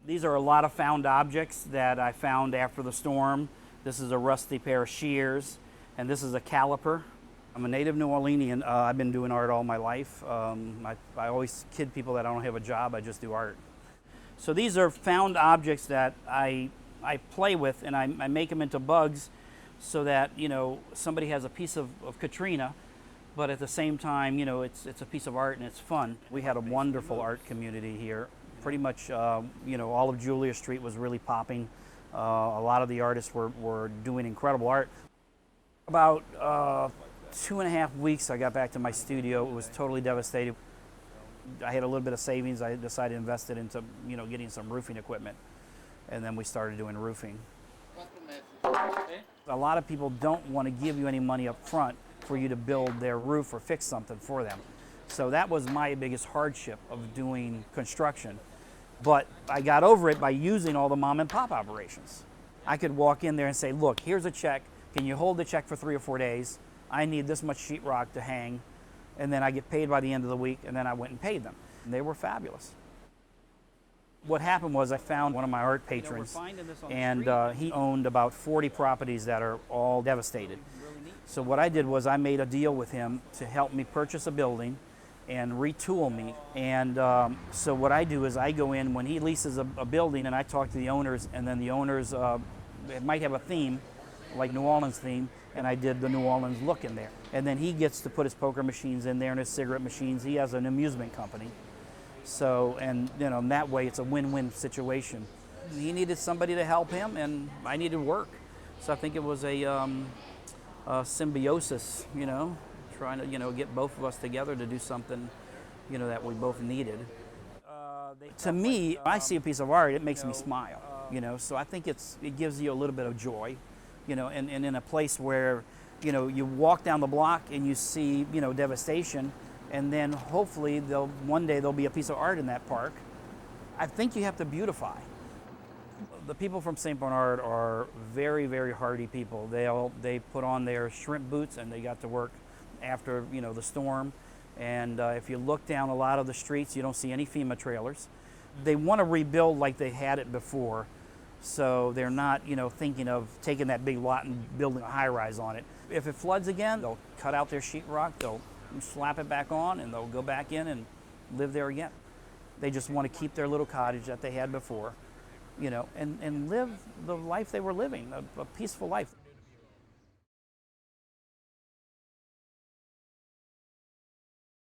These are a lot of found objects that I found after the storm. This is a rusty pair of shears, and this is a caliper. I'm a native New Orleanian. I've been doing art all my life. I always kid people that I don't have a job, I just do art. So these are found objects that I play with, and I make them into bugs so that, you know, somebody has a piece of Katrina, but at the same time, you know, it's a piece of art and it's fun. We had a wonderful art community here. Pretty much, you know, all of Julia Street was really popping. A lot of the artists were doing incredible art. About 2.5 weeks I got back to my studio. It was totally devastated. I had a little bit of savings. I decided to invest it into, you know, getting some roofing equipment. And then we started doing roofing. A lot of people don't want to give you any money up front for you to build their roof or fix something for them. So that was my biggest hardship of doing construction. But I got over it by using all the mom and pop operations. I could walk in there and say, look, here's a check. Can you hold the check for 3 or 4 days? I need this much sheetrock to hang. And then I get paid by the end of the week, and then I went and paid them. And they were fabulous. What happened was I found one of my art patrons, and he owned about 40 properties that are all devastated. So what I did was I made a deal with him to help me purchase a building and retool me. And so what I do is I go in when he leases a building, and I talk to the owners, and then the owners it might have a theme, like New Orleans theme, and I did the New Orleans look in there. And then he gets to put his poker machines in there and his cigarette machines. He has an amusement company. So, and you know, in that way it's a win-win situation. He needed somebody to help him, and I needed work. So I think it was a symbiosis, you know, trying to, you know, get both of us together to do something, you know, that we both needed. To me, I see a piece of art, it makes me smile, you know, so I think it gives you a little bit of joy, you know, and in a place where, you know, you walk down the block and you see, you know, devastation, and then hopefully one day there'll be a piece of art in that park. I think you have to beautify. The people from St. Bernard are very, very hardy people. They put on their shrimp boots and they got to work after, you know, the storm. And if you look down a lot of the streets, you don't see any FEMA trailers. They want to rebuild like they had it before, so they're not, you know, thinking of taking that big lot and building a high-rise on it. If it floods again, they'll cut out their sheetrock, they'll slap it back on, and they'll go back in and live there again. They just want to keep their little cottage that they had before, you know, and live the life they were living, a peaceful life.